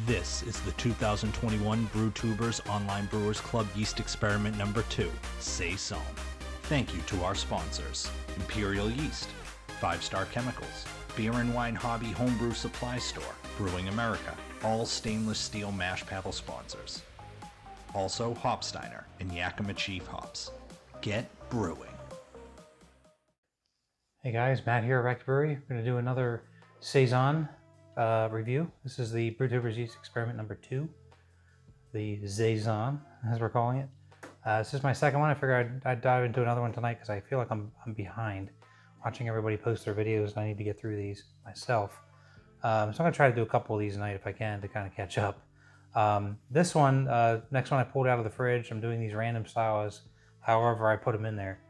This is the 2021 Brewtubers Online Brewers Club Yeast Experiment number 2, Saison. Thank you to our sponsors, Imperial Yeast, 5 Star Chemicals, Beer and Wine Hobby Homebrew Supply Store, Brewing America, all stainless steel mash paddle sponsors. Also Hopsteiner and Yakima Chief Hops. Get brewing. Hey guys, Matt here at Rack Brewery. We're going to do another Saison review. This is the Brewtubers Yeast Experiment number 2, the Saison, as we're calling it. This is my second one. I figured I'd dive into another one tonight because I feel like I'm behind watching everybody post their videos, and I need to get through these myself. So I'm going to try to do a couple of these tonight if I can to kind of catch up. This one, next one I pulled out of the fridge. I'm doing these random styles, however I put them in there.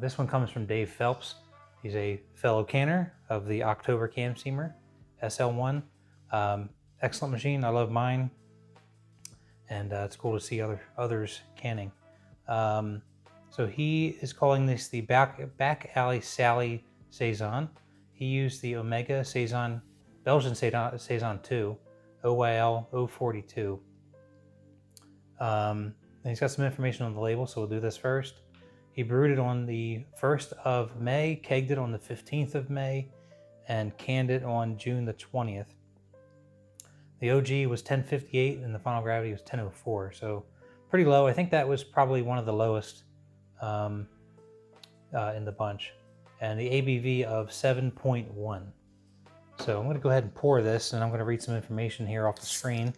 This one comes from Dave Phelps. He's a fellow canner of the October Can Steamer SL1. Excellent machine. I love mine, and it's cool to see others canning. So he is calling this the Back Alley Sally Saison. He used the Omega Saison, Belgian Saison 2, OYL-042. And he's got some information on the label, so we'll do this first. He brewed it on the 1st of May, kegged it on the 15th of May, and canned it on June the 20th. The OG was 1058 and the final gravity was 1004, so pretty low. I think that was probably one of the lowest in the bunch. And the ABV of 7.1. So I'm going to go ahead and pour this, and I'm going to read some information here off the screen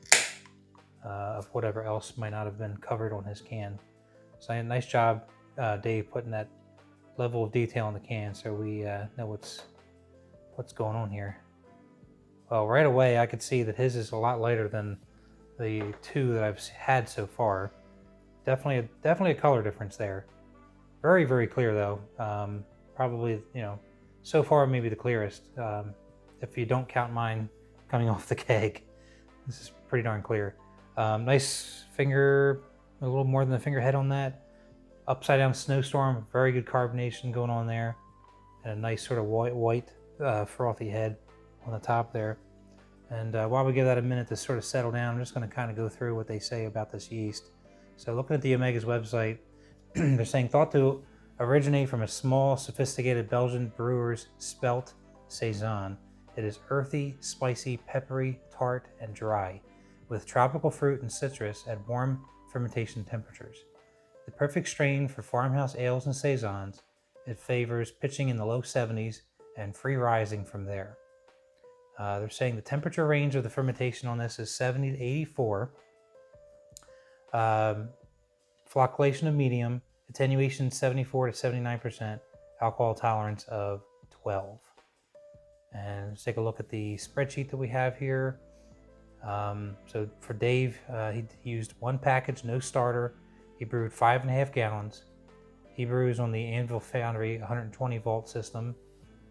of whatever else might not have been covered on his can. So nice job, Dave, putting that level of detail in the can so we know what's going on here. Well, right away I could see that his is a lot lighter than the two that I've had so far. Definitely a color difference there. Very, very clear though. Probably, so far maybe the clearest. If you don't count mine coming off the keg. This is pretty darn clear. Nice finger, a little more than the finger head on that. Upside down snowstorm, very good carbonation going on there. And a nice sort of white frothy head on the top there. And while we give that a minute to sort of settle down, I'm just going to kind of go through what they say about this yeast. So looking at the Omega's website, they're saying thought to originate from a small, sophisticated Belgian brewer's spelt Saison. It is earthy, spicy, peppery, tart, and dry, with tropical fruit and citrus at warm fermentation temperatures. The perfect strain for farmhouse ales and Saisons, it favors pitching in the low 70s and free rising from there. They're saying the temperature range of the fermentation on this is 70 to 84. Flocculation of medium, attenuation 74 to 79%, alcohol tolerance of 12. And let's take a look at the spreadsheet that we have here. So for Dave, he used 1 package, no starter. He brewed 5.5 gallons. He brews on the Anvil Foundry 120 volt system,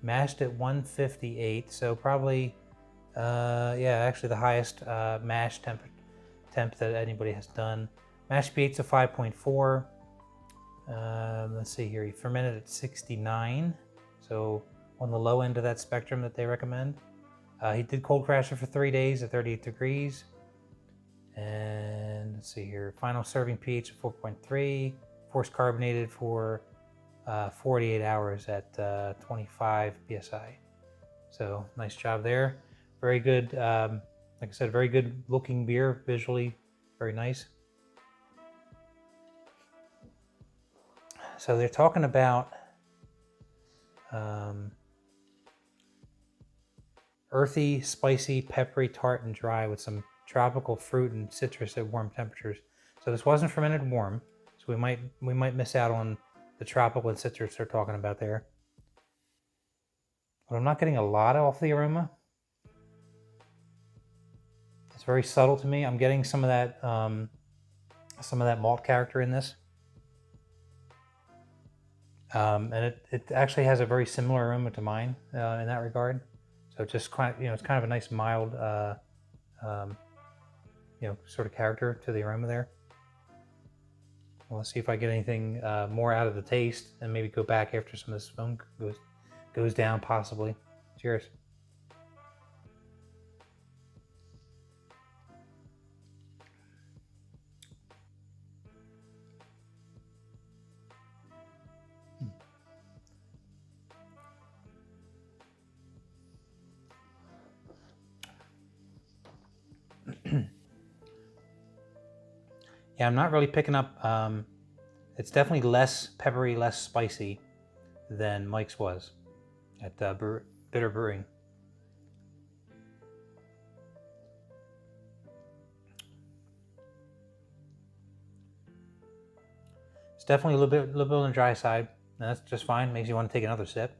mashed at 158. So probably, actually the highest mash temp that anybody has done. Mash pH of 5.4. Let's see here. He fermented at 69. So on the low end of that spectrum that they recommend. He did cold crash it for 3 days at 38 degrees. And let's see here, final serving pH of 4.3, forced carbonated for 48 hours at 25 psi. So nice job there. Very good, like I said, very good looking beer, visually very nice. So they're talking about earthy, spicy, peppery, tart, and dry with some tropical fruit and citrus at warm temperatures. So this wasn't fermented warm, so we might miss out on the tropical and citrus they're talking about there. But I'm not getting a lot off the aroma. It's very subtle to me. I'm getting some of that malt character in this. And it actually has a very similar aroma to mine in that regard. So it's just quite, it's kind of a nice mild, sort of character to the aroma there. Well, let's see if I get anything more out of the taste, and maybe go back after some of this foam goes down, possibly. Cheers. Yeah, I'm not really picking up. It's definitely less peppery, less spicy than Mike's was at Bitter Brewing. It's definitely a little bit on the dry side, and that's just fine. Makes you want to take another sip.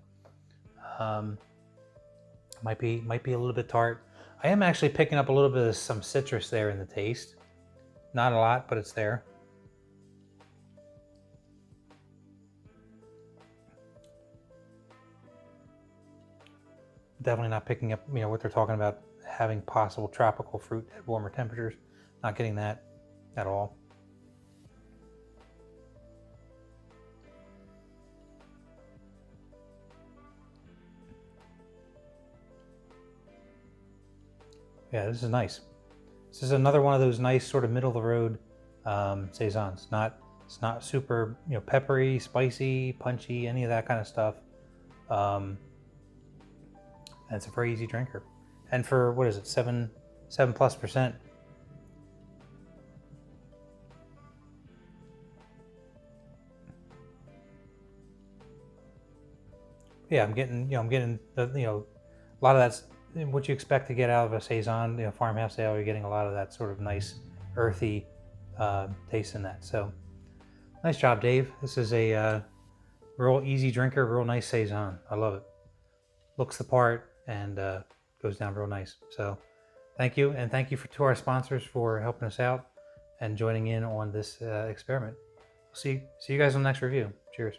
Might be a little bit tart. I am actually picking up a little bit of some citrus there in the taste. Not a lot, but it's there. Definitely not picking up, what they're talking about, having possible tropical fruit at warmer temperatures. Not getting that at all. Yeah, this is nice. This is another one of those nice sort of middle of the road saisons. It's not super peppery, spicy, punchy, any of that kind of stuff. And it's a very easy drinker. And for what is it, 7+%. Yeah, I'm getting a lot of that's what you expect to get out of a saison, farmhouse ale. You're getting a lot of that sort of nice, earthy taste in that. So, nice job, Dave. This is a real easy drinker, real nice saison. I love it. Looks the part and goes down real nice. So, thank you, and thank you to our sponsors for helping us out and joining in on this experiment. See you guys on the next review. Cheers.